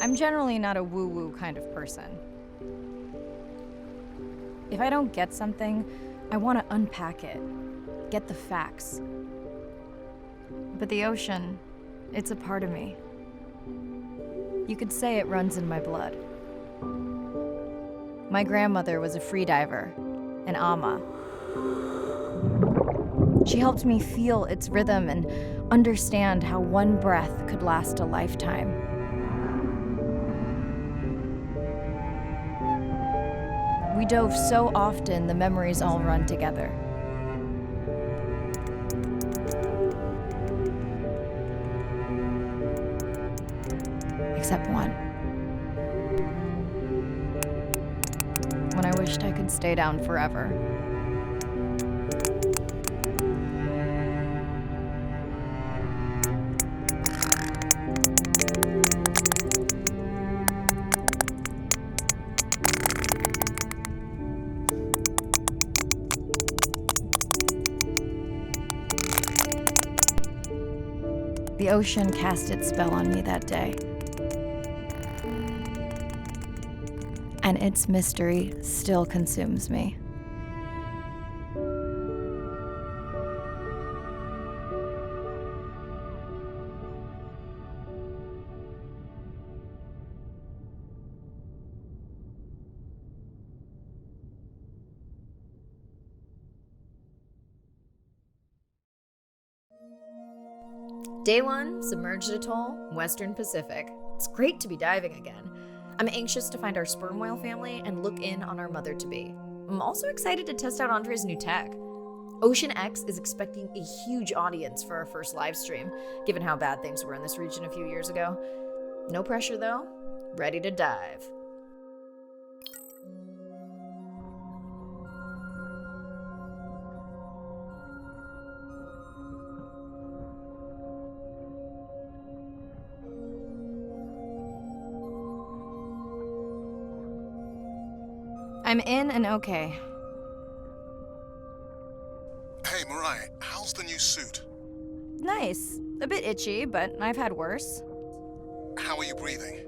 I'm generally not a woo-woo kind of person. If I don't get something, I want to unpack it, get the facts. But the ocean, it's a part of me. You could say it runs in my blood. My grandmother was a freediver, an ama. She helped me feel its rhythm and understand how one breath could last a lifetime. We dove so often, the memories all run together. Except one. When I wished I could stay down forever. The ocean cast its spell on me that day. And its mystery still consumes me. Day 1, submerged atoll, Western Pacific. It's great to be diving again. I'm anxious to find our sperm whale family and look in on our mother-to-be. I'm also excited to test out Andre's new tech. Ocean X is expecting a huge audience for our first live stream, given how bad things were in this region a few years ago. No pressure though, ready to dive. I'm in and okay. Hey, Mirai, how's the new suit? Nice. A bit itchy, but I've had worse. How are you breathing?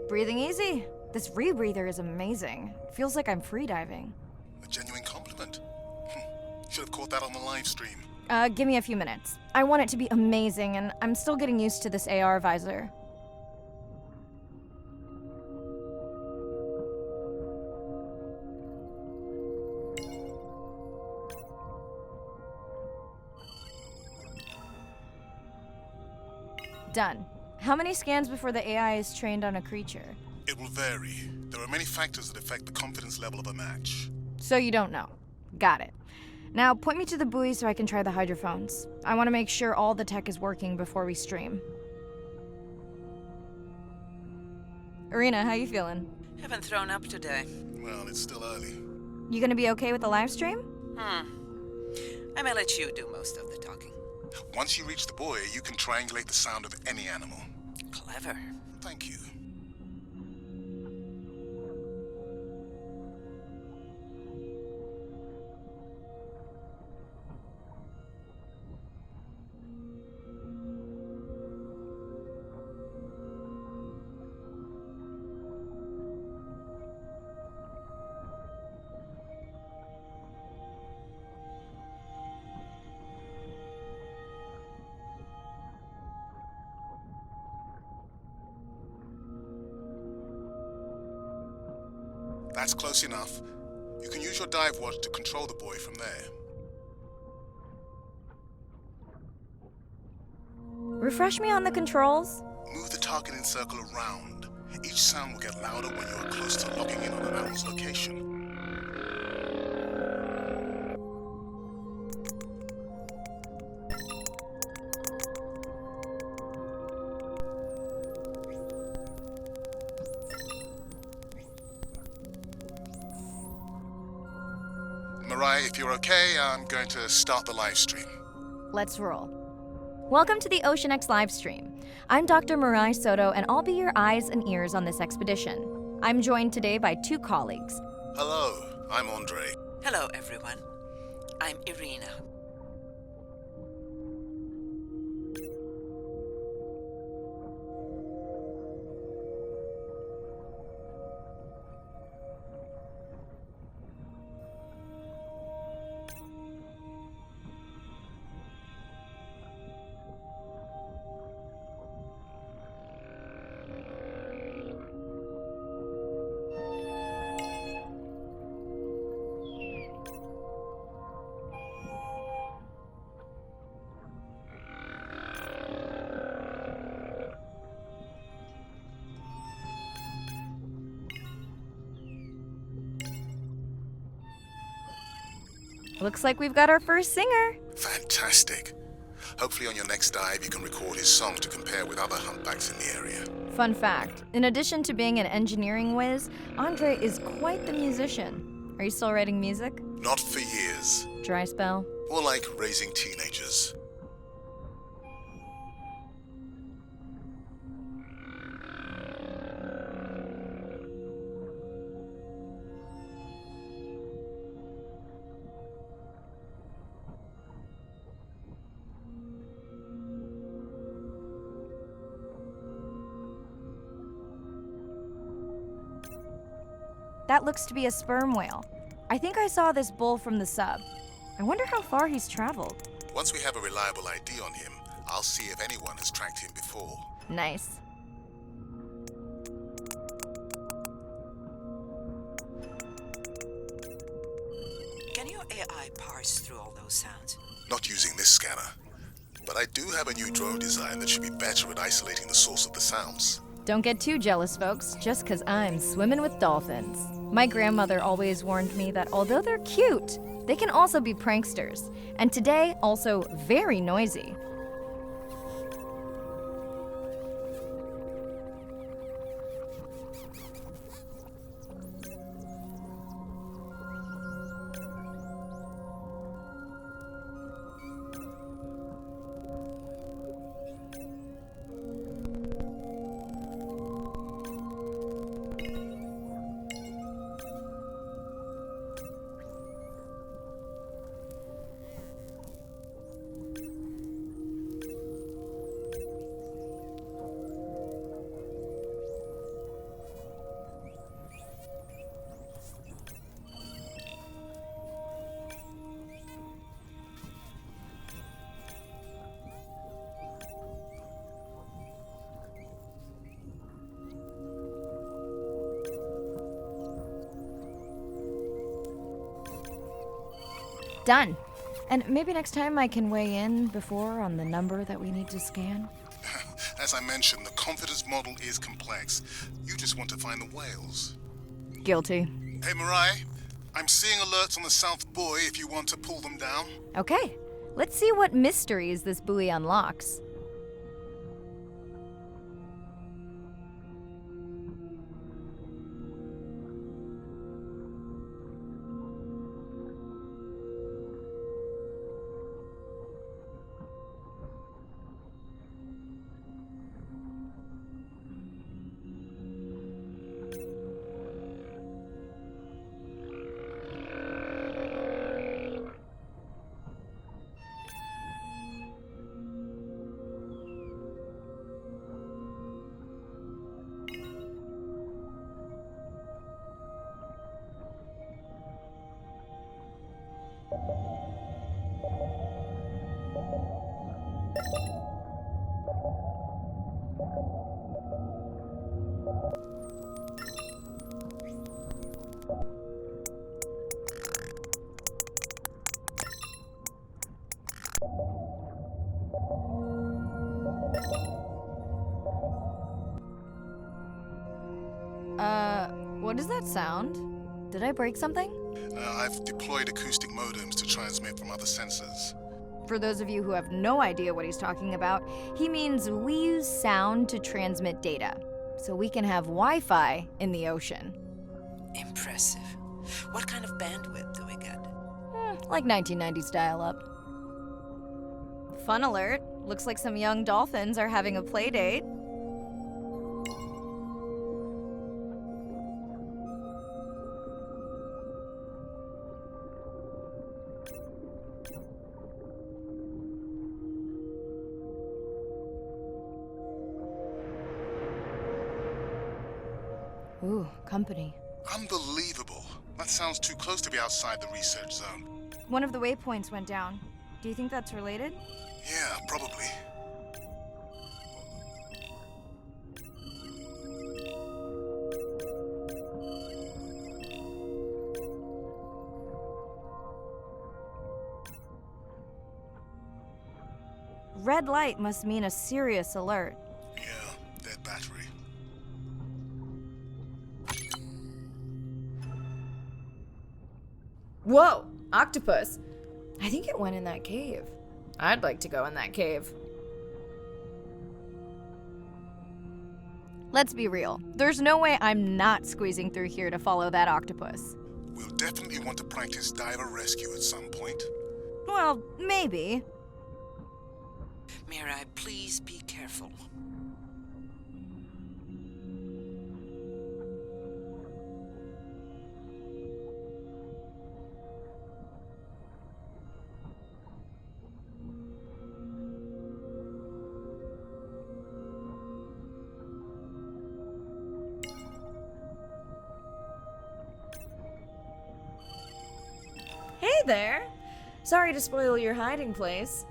Breathing easy. This rebreather is amazing. Feels like I'm freediving. A genuine compliment. Should have caught that on the live stream. Give me a few minutes. I want it to be amazing, and I'm still getting used to this AR visor. Done. How many scans before the AI is trained on a creature? It will vary. There are many factors that affect the confidence level of a match. So you don't know. Got it. Now point me to the buoy so I can try the hydrophones. I want to make sure all the tech is working before we stream. Irina, how you feeling? Haven't thrown up today. Well, it's still early. You gonna be okay with the live stream? I may let you do most of the talking. Once you reach the buoy, you can triangulate the sound of any animal. Clever. Thank you. That's close enough. You can use your dive watch to control the buoy from there. Refresh me on the controls? Move the targeting circle around. Each sound will get louder when you are close to locking in on an animal's location. Mirai, if you're okay, I'm going to start the live stream. Let's roll. Welcome to the Ocean X live stream. I'm Dr. Mirai Soto, and I'll be your eyes and ears on this expedition. I'm joined today by two colleagues. Hello, I'm Andre. Hello, everyone. I'm Irina. Looks like we've got our first singer. Fantastic. Hopefully on your next dive you can record his song to compare with other humpbacks in the area. Fun fact, in addition to being an engineering whiz, Andre is quite the musician. Are you still writing music? Not for years. Dry spell? More like raising teenagers. That looks to be a sperm whale. I think I saw this bull from the sub. I wonder how far he's traveled. Once we have a reliable ID on him, I'll see if anyone has tracked him before. Nice. Can your AI parse through all those sounds? Not using this scanner. But I do have a new drone design that should be better at isolating the source of the sounds. Don't get too jealous, folks, just 'cause I'm swimming with dolphins. My grandmother always warned me that although they're cute, they can also be pranksters, and today also very noisy. Done. And maybe next time I can weigh in before on the number that we need to scan. As I mentioned, the confidence model is complex. You just want to find the whales. Guilty. Hey, Mirai, I'm seeing alerts on the South Buoy if you want to pull them down. Okay, let's see what mysteries this buoy unlocks. What does that sound? Did I break something? I've deployed acoustic modems to transmit from other sensors. For those of you who have no idea what he's talking about, he means we use sound to transmit data, so we can have Wi-Fi in the ocean. Impressive. What kind of bandwidth do we get? Like 1990s dial-up. Fun alert. Looks like some young dolphins are having a play date. Ooh, company. Unbelievable. That sounds too close to be outside the research zone. One of the waypoints went down. Do you think that's related? Yeah, probably. Red light must mean a serious alert. Yeah, dead battery. Whoa! Octopus! I think it went in that cave. I'd like to go in that cave. Let's be real. There's no way I'm not squeezing through here to follow that octopus. We'll definitely want to practice diver rescue at some point. Well, maybe. Mirai, please be careful. Hey there! Sorry to spoil your hiding place.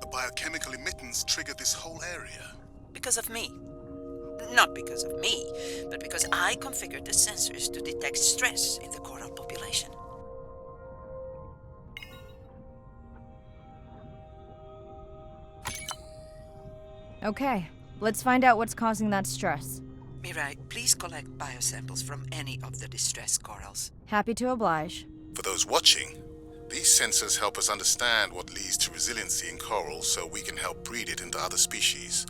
The biochemical emittance triggered this whole area. Because of me. Not because of me, but because I configured the sensors to detect stress in the coral population. Okay, let's find out what's causing that stress. Mirai, please collect biosamples from any of the distressed corals. Happy to oblige. For those watching, these sensors help us understand what leads to resiliency in coral so we can help breed it into other species.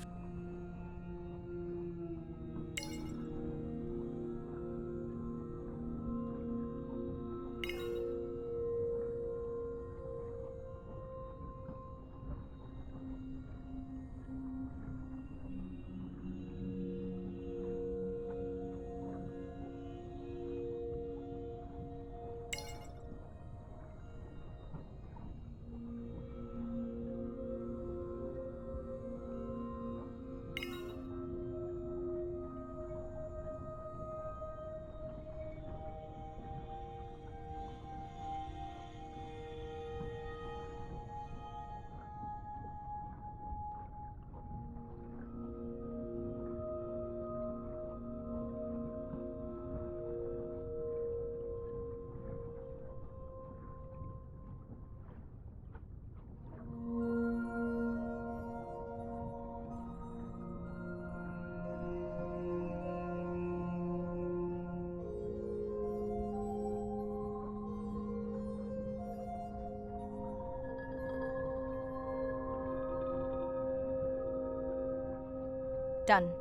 Done.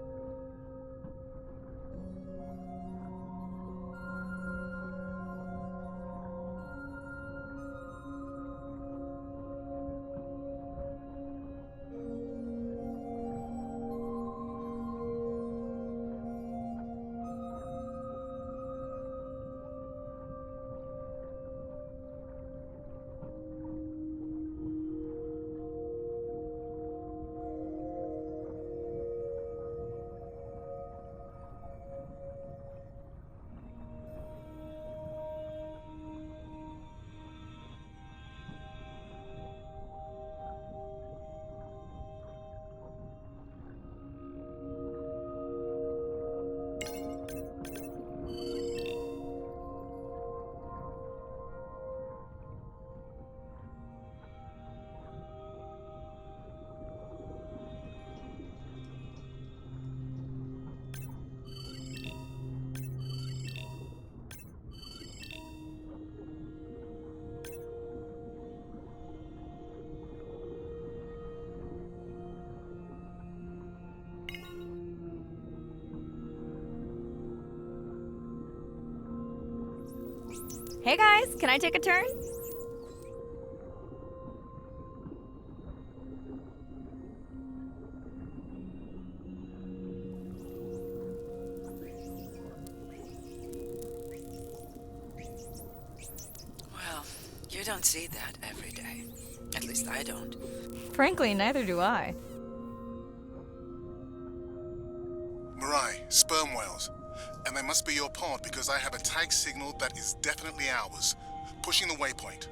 Hey guys, can I take a turn? Well, you don't see that every day. At least I don't. Frankly, neither do I. Mirai, sperm whales. And they must be your pod because I have a tag signal that is definitely ours. Pushing the waypoint.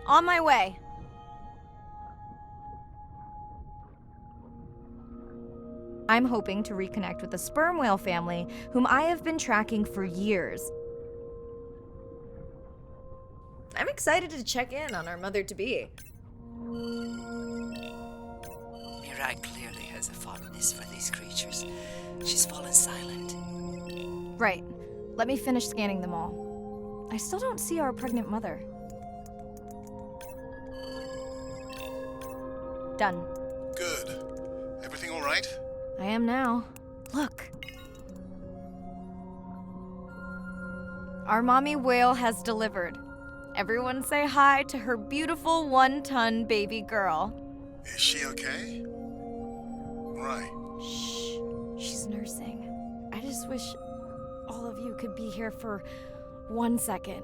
On my way. I'm hoping to reconnect with the sperm whale family, whom I have been tracking for years. I'm excited to check in on our mother-to-be. Mirai clearly has a fondness for these creatures. She's fallen silent. Right. Let me finish scanning them all. I still don't see our pregnant mother. Done. Good. Everything all right? I am now. Look. Our mommy whale has delivered. Everyone say hi to her beautiful 1-ton baby girl. Is she okay? Right. Shh. She's nursing. I just wish all of you could be here for 1 second.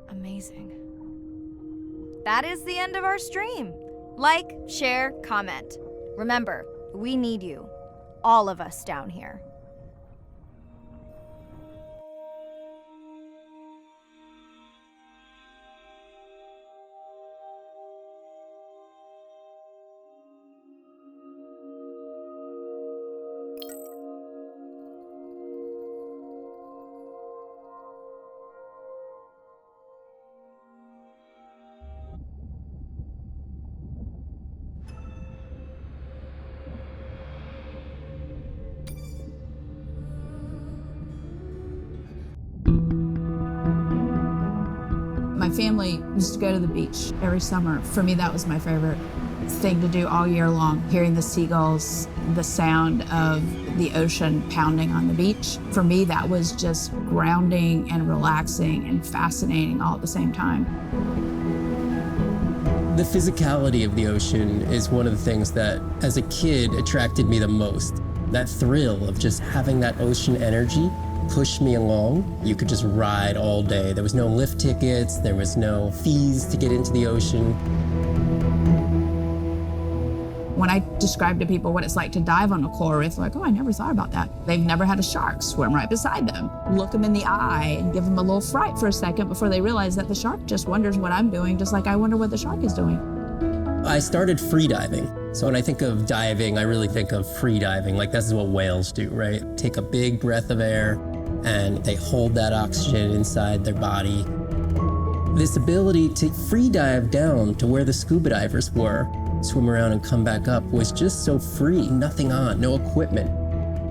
Amazing. That is the end of our stream. Like, share, comment. Remember, we need you. All of us down here. My family used to go to the beach every summer. For me, that was my favorite thing to do all year long, hearing the seagulls, the sound of the ocean pounding on the beach. For me, that was just grounding and relaxing and fascinating all at the same time. The physicality of the ocean is one of the things that, as a kid, attracted me the most. That thrill of just having that ocean energy push me along. You could just ride all day. There was no lift tickets, there was no fees to get into the ocean. When I describe to people what it's like to dive on a coral reef, they're like, oh, I never thought about that. They've never had a shark swim right beside them. Look them in the eye and give them a little fright for a second before they realize that the shark just wonders what I'm doing, just like I wonder what the shark is doing. I started free diving. So when I think of diving, I really think of free diving. Like, this is what whales do, right? Take a big breath of air and they hold that oxygen inside their body. This ability to free dive down to where the scuba divers were, swim around and come back up, was just so free, nothing on, no equipment.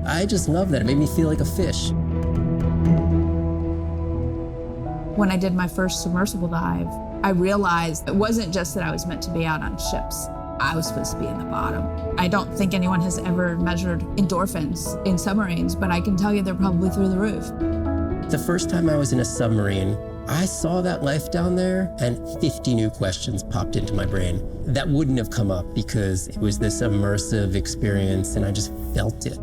I just love that. It made me feel like a fish. When I did my first submersible dive, I realized it wasn't just that I was meant to be out on ships. I was supposed to be in the bottom. I don't think anyone has ever measured endorphins in submarines, but I can tell you they're probably through the roof. The first time I was in a submarine, I saw that life down there and 50 new questions popped into my brain that wouldn't have come up because it was this immersive experience and I just felt it.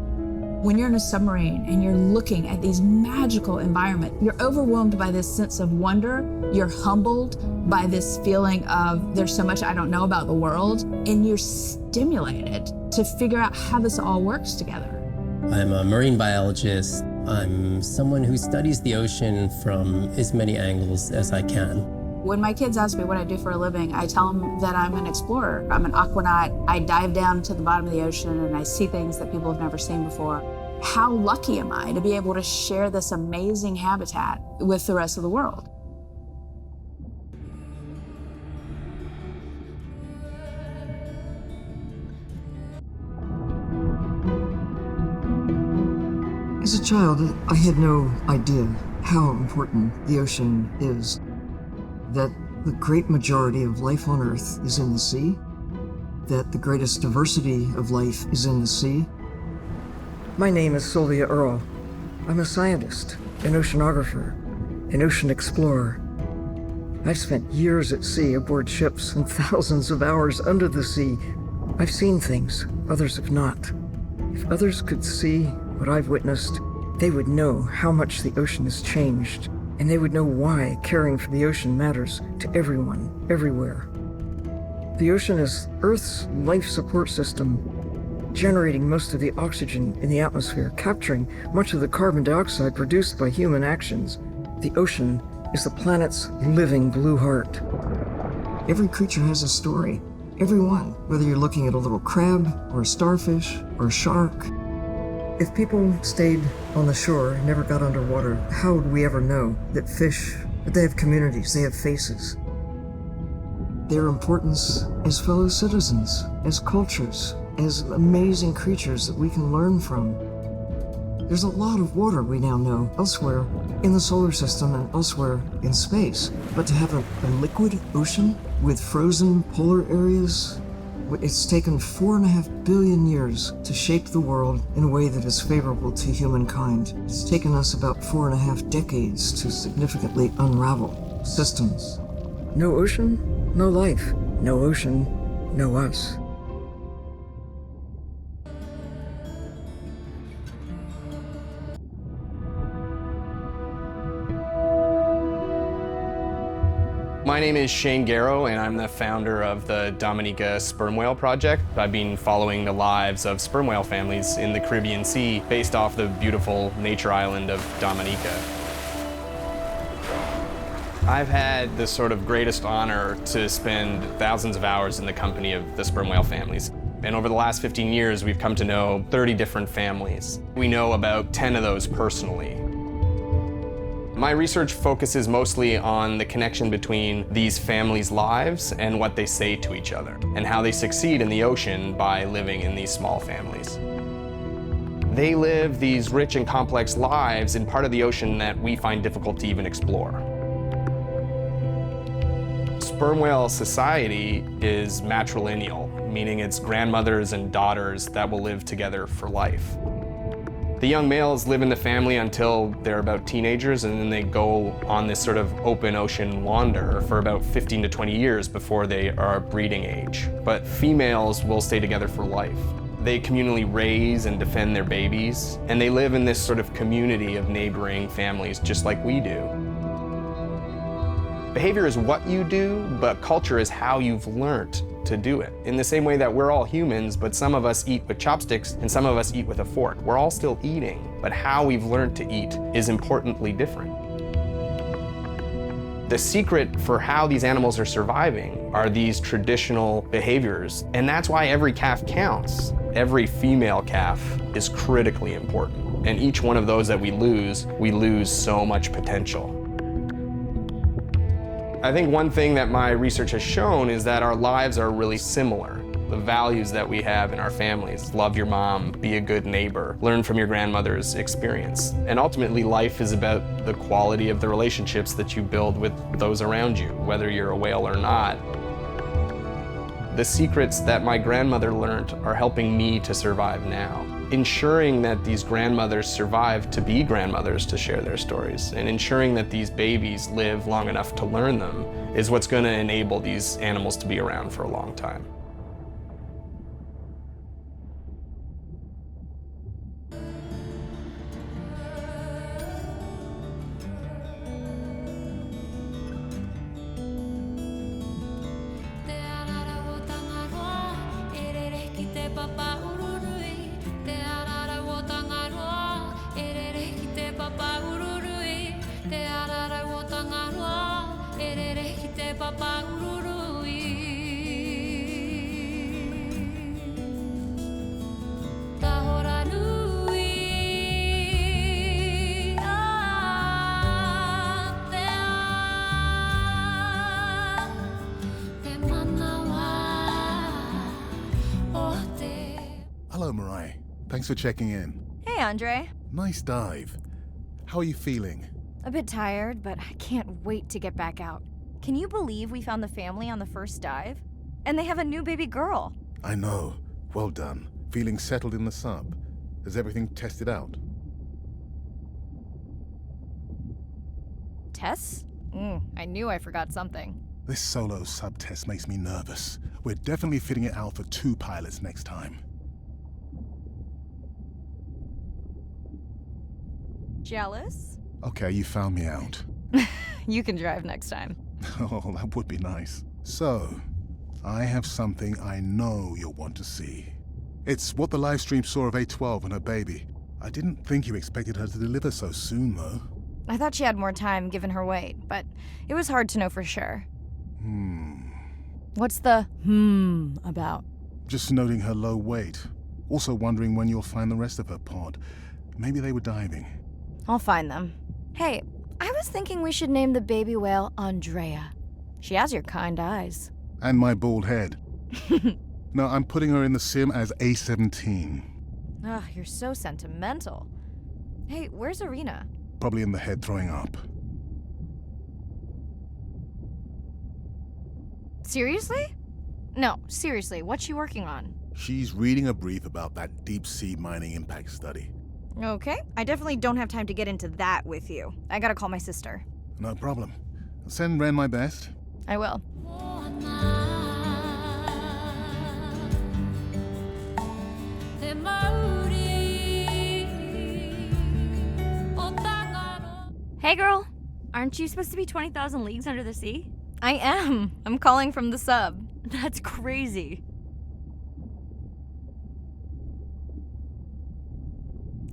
When you're in a submarine and you're looking at these magical environments, you're overwhelmed by this sense of wonder. You're humbled by this feeling of there's so much I don't know about the world, and you're stimulated to figure out how this all works together. I'm a marine biologist. I'm someone who studies the ocean from as many angles as I can. When my kids ask me what I do for a living, I tell them that I'm an explorer. I'm an aquanaut. I dive down to the bottom of the ocean and I see things that people have never seen before. How lucky am I to be able to share this amazing habitat with the rest of the world? As a child, I had no idea how important the ocean is, that the great majority of life on Earth is in the sea, that the greatest diversity of life is in the sea. My name is Sylvia Earle. I'm a scientist, an oceanographer, an ocean explorer. I've spent years at sea aboard ships and thousands of hours under the sea. I've seen things others have not. If others could see what I've witnessed, they would know how much the ocean has changed, and they would know why caring for the ocean matters to everyone, everywhere. The ocean is Earth's life support system, generating most of the oxygen in the atmosphere, capturing much of the carbon dioxide produced by human actions. The ocean is the planet's living blue heart. Every creature has a story. Every one, whether you're looking at a little crab, or a starfish, or a shark. If people stayed on the shore and never got underwater, how would we ever know that fish, that they have communities, they have faces? Their importance as fellow citizens, as cultures, as amazing creatures that we can learn from. There's a lot of water we now know elsewhere in the solar system and elsewhere in space. But to have a liquid ocean with frozen polar areas, it's taken 4.5 billion years to shape the world in a way that is favorable to humankind. It's taken us about 4.5 decades to significantly unravel systems. No ocean, no life. No ocean, no us. My name is Shane Garrow, and I'm the founder of the Dominica Sperm Whale Project. I've been following the lives of sperm whale families in the Caribbean Sea based off the beautiful nature island of Dominica. I've had the sort of greatest honor to spend thousands of hours in the company of the sperm whale families. And over the last 15 years, we've come to know 30 different families. We know about 10 of those personally. My research focuses mostly on the connection between these families' lives and what they say to each other, and how they succeed in the ocean by living in these small families. They live these rich and complex lives in part of the ocean that we find difficult to even explore. Sperm whale society is matrilineal, meaning it's grandmothers and daughters that will live together for life. The young males live in the family until they're about teenagers, and then they go on this sort of open ocean wander for about 15 to 20 years before they are breeding age. But females will stay together for life. They communally raise and defend their babies, and they live in this sort of community of neighboring families just like we do. Behavior is what you do, but culture is how you've learned to do it. In the same way that we're all humans, but some of us eat with chopsticks and some of us eat with a fork. We're all still eating, but how we've learned to eat is importantly different. The secret for how these animals are surviving are these traditional behaviors, and that's why every calf counts. Every female calf is critically important, and each one of those that we lose so much potential. I think one thing that my research has shown is that our lives are really similar. The values that we have in our families, love your mom, be a good neighbor, learn from your grandmother's experience. And ultimately, life is about the quality of the relationships that you build with those around you, whether you're a whale or not. The secrets that my grandmother learned are helping me to survive now. Ensuring that these grandmothers survive to be grandmothers to share their stories, and ensuring that these babies live long enough to learn them is what's going to enable these animals to be around for a long time. Hello, Mirai. Thanks for checking in. Hey, Andre. Nice dive. How are you feeling? A bit tired, but I can't wait to get back out. Can you believe we found the family on the first dive? And they have a new baby girl. I know. Well done. Feeling settled in the sub? Has everything tested out? Tests? I knew I forgot something. This solo sub-test makes me nervous. We're definitely fitting it out for 2 pilots next time. Jealous? Okay, you found me out. You can drive next time. Oh, that would be nice. So, I have something I know you'll want to see. It's what the live stream saw of A12 and her baby. I didn't think you expected her to deliver so soon, though. I thought she had more time given her weight, but it was hard to know for sure. What's the about? Just noting her low weight. Also wondering when you'll find the rest of her pod. Maybe they were diving. I'll find them. Hey, I was thinking we should name the baby whale Andrea. She has your kind eyes. And my bald head. No, I'm putting her in the sim as A17. Ugh, you're so sentimental. Hey, where's Arena? Probably in the head throwing up. Seriously? No, seriously, what's she working on? She's reading a brief about that deep-sea mining impact study. Okay, I definitely don't have time to get into that with you. I gotta call my sister. No problem. Send Ren my best. I will. Hey girl, aren't you supposed to be 20,000 leagues under the sea? I am. I'm calling from the sub. That's crazy.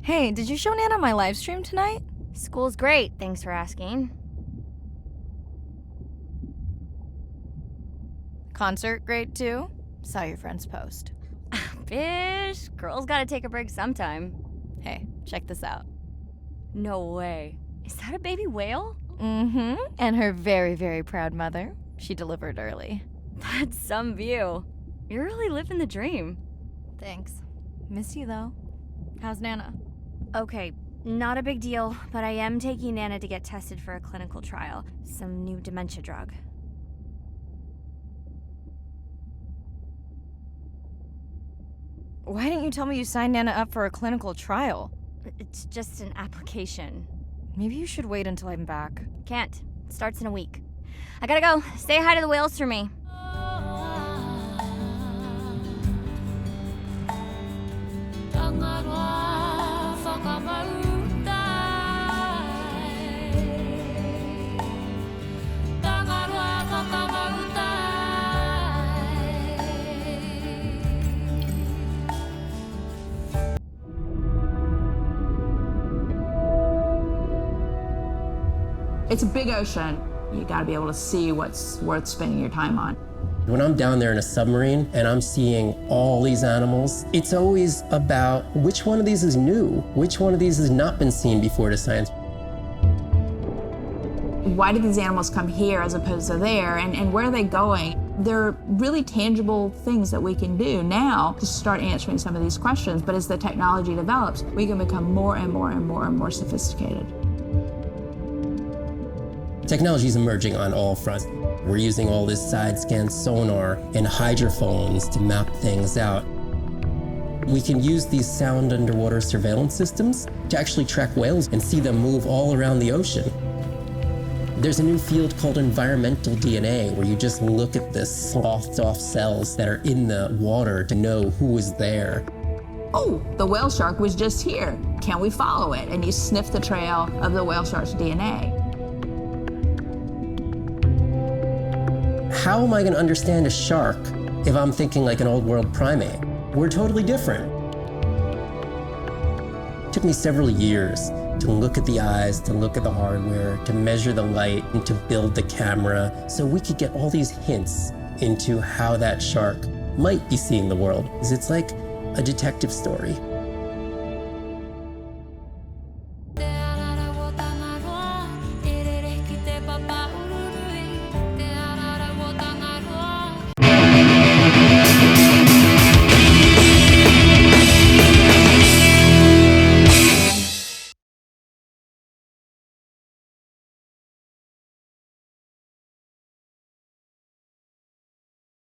Hey, did you show Nana my live stream tonight? School's great, thanks for asking. Concert great too? Saw your friend's post. Bish, girls gotta take a break sometime. Hey, check this out. No way. Is that a baby whale? Mm-hmm. And her very, very proud mother. She delivered early. That's some view. You're really living the dream. Thanks. Miss you though. How's Nana? Okay, not a big deal, but I am taking Nana to get tested for a clinical trial. Some new dementia drug. Why didn't you tell me you signed Nana up for a clinical trial? It's just an application. Maybe you should wait until I'm back. Can't. It starts in a week. I gotta go. Say hi to the whales for me. It's a big ocean. You gotta be able to see what's worth spending your time on. When I'm down there in a submarine and I'm seeing all these animals, it's always about which one of these is new, which one of these has not been seen before to science. Why did these animals come here as opposed to there, and where are they going? They're really tangible things that we can do now to start answering some of these questions, but as the technology develops, we can become more and more and more and more sophisticated. Technology is emerging on all fronts. We're using all this side-scan sonar and hydrophones to map things out. We can use these sound underwater surveillance systems to actually track whales and see them move all around the ocean. There's a new field called environmental DNA, where you just look at the sloughed off cells that are in the water to know who is there. Oh, the whale shark was just here. Can we follow it? And you sniff the trail of the whale shark's DNA. How am I going to understand a shark if I'm thinking like an old world primate? We're totally different. It took me several years to look at the eyes, to look at the hardware, to measure the light, and to build the camera, so we could get all these hints into how that shark might be seeing the world. It's like a detective story.